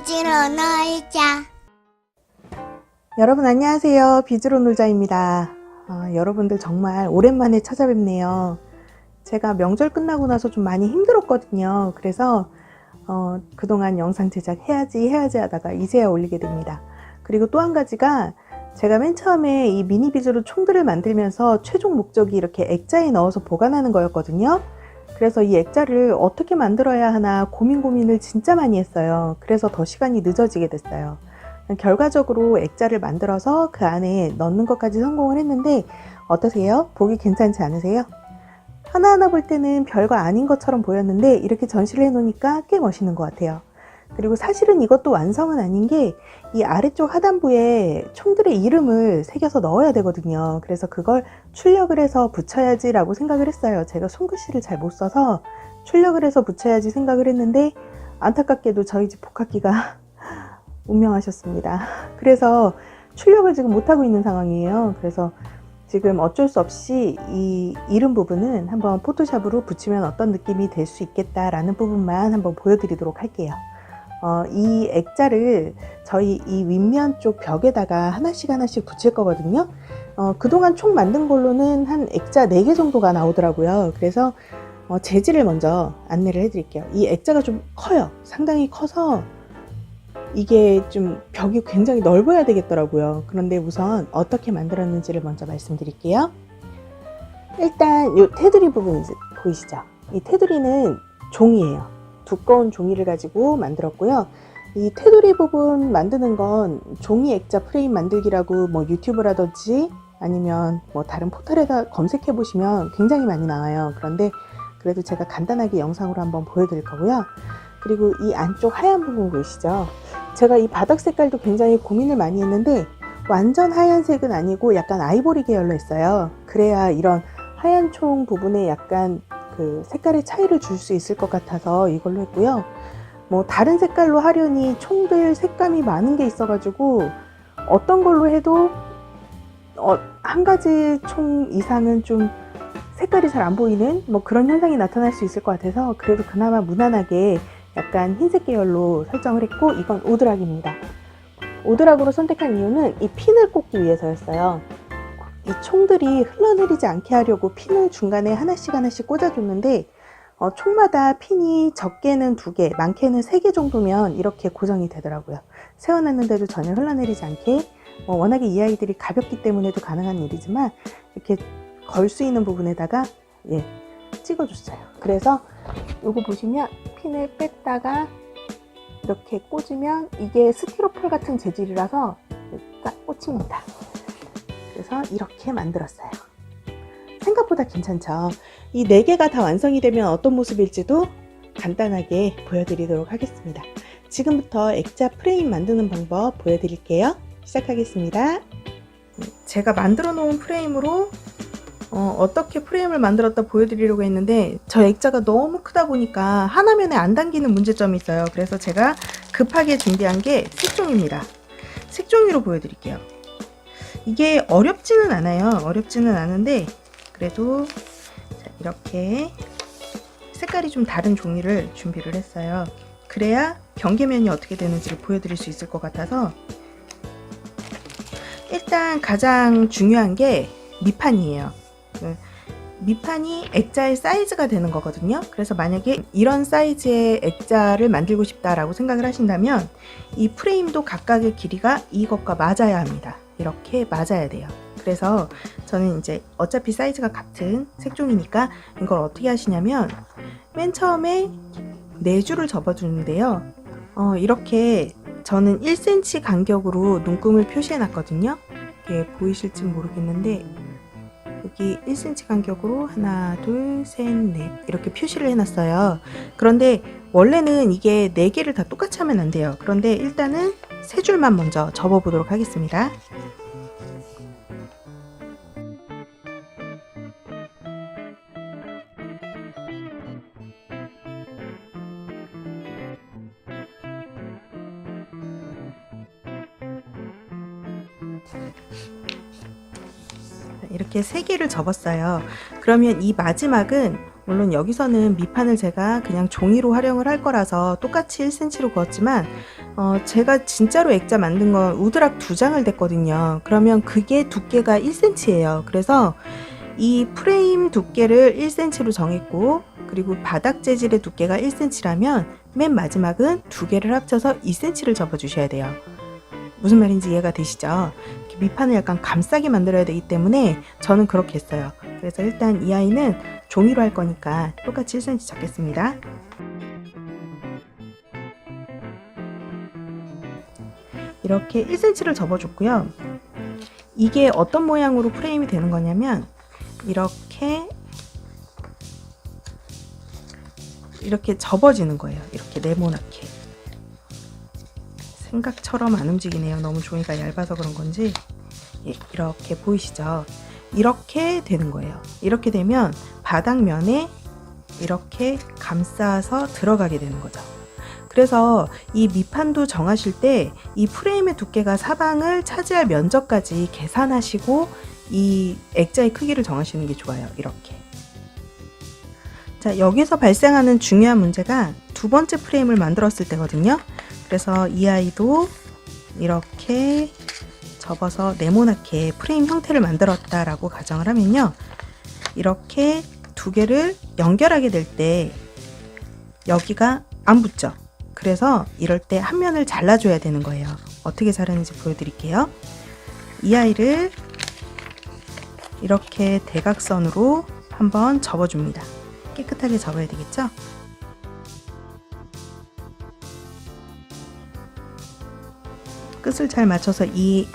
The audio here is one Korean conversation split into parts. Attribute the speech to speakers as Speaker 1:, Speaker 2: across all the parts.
Speaker 1: 비즈로 놀자.
Speaker 2: 여러분 안녕하세요. 비즈로 놀자입니다. 여러분들 정말 오랜만에 찾아뵙네요. 제가 명절 끝나고 나서 좀 많이 힘들었거든요. 그래서 그동안 영상 제작해야지 하다가 이제야 올리게 됩니다. 그리고 또 한 가지가 제가 맨 처음에 이 미니 비즈로 총들을 만들면서 최종 목적이 이렇게 액자에 넣어서 보관하는 거였거든요. 그래서 이 액자를 어떻게 만들어야 하나 고민을 진짜 많이 했어요. 그래서 더 시간이 늦어지게 됐어요. 결과적으로 액자를 만들어서 그 안에 넣는 것까지 성공을 했는데 어떠세요? 보기 괜찮지 않으세요? 하나하나 볼 때는 별거 아닌 것처럼 보였는데 이렇게 전시를 해놓으니까 꽤 멋있는 것 같아요. 그리고 사실은 이것도 완성은 아닌 게 이 아래쪽 하단부에 총들의 이름을 새겨서 넣어야 되거든요. 그래서 그걸 출력을 해서 붙여야지 라고 생각을 했어요. 제가 손글씨를 잘 못 써서 출력을 해서 붙여야지 생각을 했는데 안타깝게도 저희 집 복학기가 운명하셨습니다. 그래서 출력을 지금 못하고 있는 상황이에요. 그래서 지금 어쩔 수 없이 이 이름 부분은 한번 포토샵으로 붙이면 어떤 느낌이 될 수 있겠다라는 부분만 한번 보여드리도록 할게요. 이 액자를 저희 이 윗면 쪽 벽에다가 하나씩 붙일 거거든요. 그동안 총 만든 걸로는 한 액자 4개 정도가 나오더라고요. 그래서 재질을 먼저 안내를 해드릴게요. 이 액자가 좀 커요. 상당히 커서 이게 좀 벽이 굉장히 넓어야 되겠더라고요. 그런데 우선 어떻게 만들었는지를 먼저 말씀드릴게요. 일단 이 테두리 부분 보이시죠? 이 테두리는 종이에요. 두꺼운 종이를 가지고 만들었고요. 이 테두리 부분 만드는 건 종이 액자 프레임 만들기라고 뭐 유튜브라든지 아니면 뭐 다른 포털에다 검색해 보시면 굉장히 많이 나와요. 그런데 그래도 제가 간단하게 영상으로 한번 보여드릴 거고요. 그리고 이 안쪽 하얀 부분 보이시죠? 제가 이 바닥 색깔도 굉장히 고민을 많이 했는데 완전 하얀색은 아니고 약간 아이보리 계열로 했어요. 그래야 이런 하얀 총 부분에 약간 그 색깔의 차이를 줄 수 있을 것 같아서 이걸로 했고요. 뭐 다른 색깔로 하려니 총들 색감이 많은 게 있어가지고 어떤 걸로 해도 한 가지 총 이상은 좀 색깔이 잘 안 보이는 뭐 그런 현상이 나타날 수 있을 것 같아서 그래도 그나마 무난하게 약간 흰색 계열로 설정을 했고, 이건 오드락입니다. 오드락으로 선택한 이유는 이 핀을 꽂기 위해서였어요. 이 총들이 흘러내리지 않게 하려고 핀을 중간에 하나씩 꽂아줬는데 총마다 핀이 적게는 2개, 많게는 3개 정도면 이렇게 고정이 되더라고요. 세워놨는데도 전혀 흘러내리지 않게, 워낙에 이 아이들이 가볍기 때문에도 가능한 일이지만 이렇게 걸 수 있는 부분에다가 찍어줬어요. 그래서 요거 보시면 핀을 뺐다가 이렇게 꽂으면 이게 스티로폴 같은 재질이라서 딱 꽂힙니다. 그래서 이렇게 만들었어요. 생각보다 괜찮죠? 이 4개가 다 완성이 되면 어떤 모습일지도 간단하게 보여드리도록 하겠습니다. 지금부터 액자 프레임 만드는 방법 보여드릴게요. 시작하겠습니다. 제가 만들어 놓은 프레임으로 어떻게 프레임을 만들었다 보여드리려고 했는데 저 액자가 너무 크다 보니까 하나면에 안 당기는 문제점이 있어요. 그래서 제가 급하게 준비한 게 색종이입니다. 색종이로 보여드릴게요. 이게 어렵지는 않은데 그래도 이렇게 색깔이 좀 다른 종이를 준비를 했어요. 그래야 경계면이 어떻게 되는지를 보여드릴 수 있을 것 같아서. 일단 가장 중요한 게 밑판이에요. 밑판이 액자의 사이즈가 되는 거거든요. 그래서 만약에 이런 사이즈의 액자를 만들고 싶다라고 생각을 하신다면 이 프레임도 각각의 길이가 이것과 맞아야 합니다. 이렇게 맞아야 돼요. 그래서 저는 이제 어차피 사이즈가 같은 색종이니까 이걸 어떻게 하시냐면 맨 처음에 4줄을 접어주는데요. 이렇게 저는 1cm 간격으로 눈금을 표시해 놨거든요. 이게 보이실지 모르겠는데 여기 1cm 간격으로 하나, 둘, 셋, 넷 이렇게 표시를 해놨어요. 그런데 원래는 이게 4개를 다 똑같이 하면 안 돼요. 그런데 일단은 3줄만 먼저 접어 보도록 하겠습니다. 이렇게 3개를 접었어요. 그러면 이 마지막은 물론 여기서는 밑판을 제가 그냥 종이로 활용을 할 거라서 똑같이 1cm로 그었지만 제가 진짜로 액자 만든 건 우드락 2장을 댔거든요. 그러면 그게 두께가 1cm예요. 그래서 이 프레임 두께를 1cm로 정했고, 그리고 바닥 재질의 두께가 1cm라면 맨 마지막은 2개를 합쳐서 2cm를 접어 주셔야 돼요. 무슨 말인지 이해가 되시죠? 밑판을 약간 감싸게 만들어야 되기 때문에 저는 그렇게 했어요. 그래서 일단 이 아이는 종이로 할 거니까 똑같이 1cm 접겠습니다. 이렇게 1cm를 접어줬고요. 이게 어떤 모양으로 프레임이 되는 거냐면 이렇게 접어지는 거예요. 이렇게 네모나게. 생각처럼 안 움직이네요. 너무 종이가 얇아서 그런 건지. 예, 이렇게 보이시죠? 이렇게 되는 거예요. 이렇게 되면 바닥면에 이렇게 감싸서 들어가게 되는 거죠. 그래서 이 밑판도 정하실 때 이 프레임의 두께가 사방을 차지할 면적까지 계산하시고 이 액자의 크기를 정하시는 게 좋아요. 이렇게. 자, 여기서 발생하는 중요한 문제가 2번째 프레임을 만들었을 때거든요. 그래서 이 아이도 이렇게 접어서 네모나게 프레임 형태를 만들었다라고 가정을 하면요. 이렇게 2개를 연결하게 될 때 여기가 안 붙죠. 그래서 이럴 때 한 면을 잘라줘야 되는 거예요. 어떻게 자르는지 보여드릴게요. 이 아이를 이렇게 대각선으로 한번 접어줍니다. 깨끗하게 접어야 되겠죠? 끝을 잘 맞춰서 이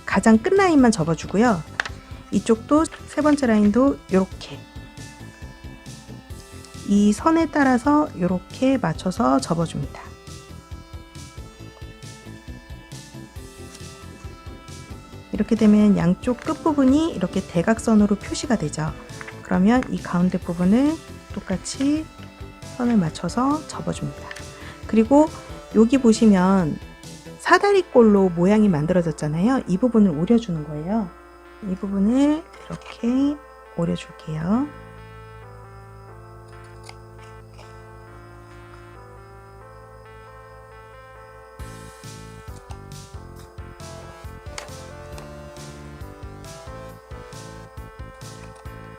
Speaker 2: 가장 끝 라인만 접어주고요. 이쪽도 3번째 라인도 이렇게 이 선에 따라서 이렇게 맞춰서 접어줍니다. 이렇게 되면 양쪽 끝부분이 이렇게 대각선으로 표시가 되죠. 그러면 이 가운데 부분을 똑같이 선을 맞춰서 접어줍니다. 그리고 여기 보시면 사다리꼴로 모양이 만들어졌잖아요. 이 부분을 오려주는 거예요. 이 부분을 이렇게 오려줄게요.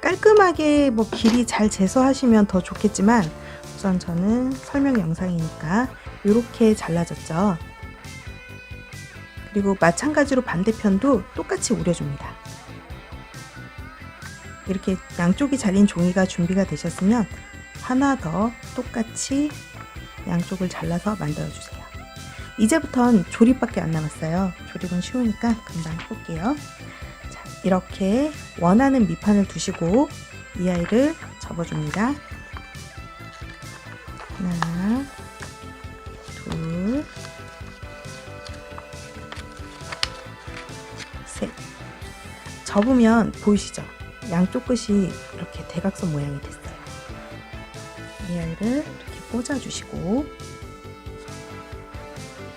Speaker 2: 깔끔하게 길이 잘 재서 하시면 더 좋겠지만 우선 저는 설명 영상이니까 이렇게 잘라졌죠. 그리고 마찬가지로 반대편도 똑같이 오려줍니다. 이렇게 양쪽이 잘린 종이가 준비가 되셨으면 하나 더 똑같이 양쪽을 잘라서 만들어주세요. 이제부턴 조립밖에 안 남았어요. 조립은 쉬우니까 금방 해볼게요. 자, 이렇게 원하는 밑판을 두시고 이 아이를 접어줍니다. 하나, 둘, 셋. 접으면 보이시죠? 양쪽 끝이 이렇게 대각선 모양이 됐어요. 이 아이를 이렇게 꽂아주시고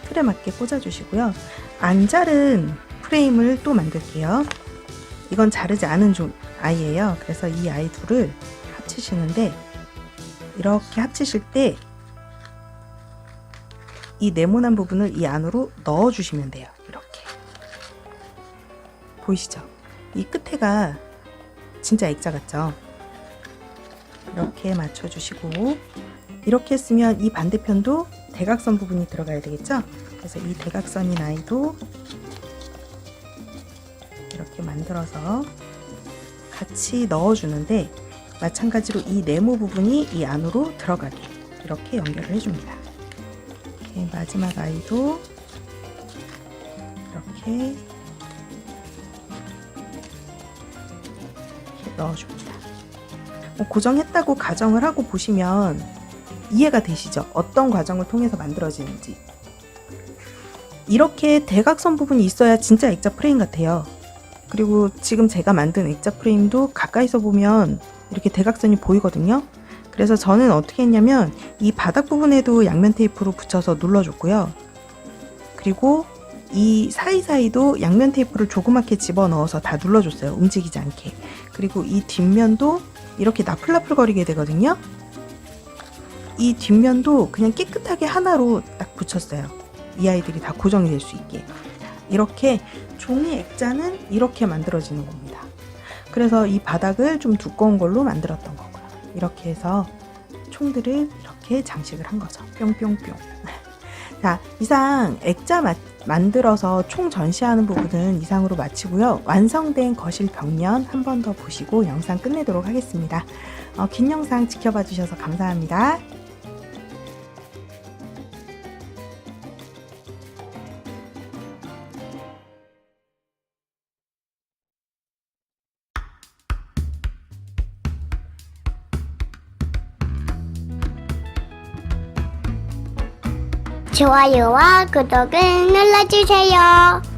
Speaker 2: 틀에 맞게 꽂아주시고요. 안 자른 프레임을 또 만들게요. 이건 자르지 않은 아이예요. 그래서 이 아이 둘을 합치시는데 이렇게 합치실 때 이 네모난 부분을 이 안으로 넣어주시면 돼요. 이렇게 보이시죠? 이 끝에가 진짜 액자 같죠? 이렇게 맞춰주시고 이렇게 했으면 이 반대편도 대각선 부분이 들어가야 되겠죠? 그래서 이 대각선인 아이도 이렇게 만들어서 같이 넣어주는데 마찬가지로 이 네모 부분이 이 안으로 들어가게 이렇게 연결을 해줍니다. 이렇게 마지막 아이도 이렇게 넣어줍니다. 고정했다고 가정을 하고 보시면 이해가 되시죠? 어떤 과정을 통해서 만들어지는지. 이렇게 대각선 부분이 있어야 진짜 액자 프레임 같아요. 그리고 지금 제가 만든 액자 프레임도 가까이서 보면 이렇게 대각선이 보이거든요. 그래서 저는 어떻게 했냐면 이 바닥 부분에도 양면 테이프로 붙여서 눌러줬고요. 그리고 이 사이사이도 양면 테이프를 조그맣게 집어넣어서 다 눌러줬어요. 움직이지 않게. 그리고 이 뒷면도 이렇게 나풀나풀거리게 되거든요. 이 뒷면도 그냥 깨끗하게 하나로 딱 붙였어요. 이 아이들이 다 고정이 될 수 있게. 이렇게 종이 액자는 이렇게 만들어지는 겁니다. 그래서 이 바닥을 좀 두꺼운 걸로 만들었던 거고요. 이렇게 해서 총들을 이렇게 장식을 한 거죠. 뿅뿅뿅. 자, 이상 액자 만들어서 총 전시하는 부분은 이상으로 마치고요. 완성된 거실 벽면 한 번 더 보시고 영상 끝내도록 하겠습니다. 긴 영상 지켜봐 주셔서 감사합니다.
Speaker 1: 좋아요와 구독을 눌러주세요.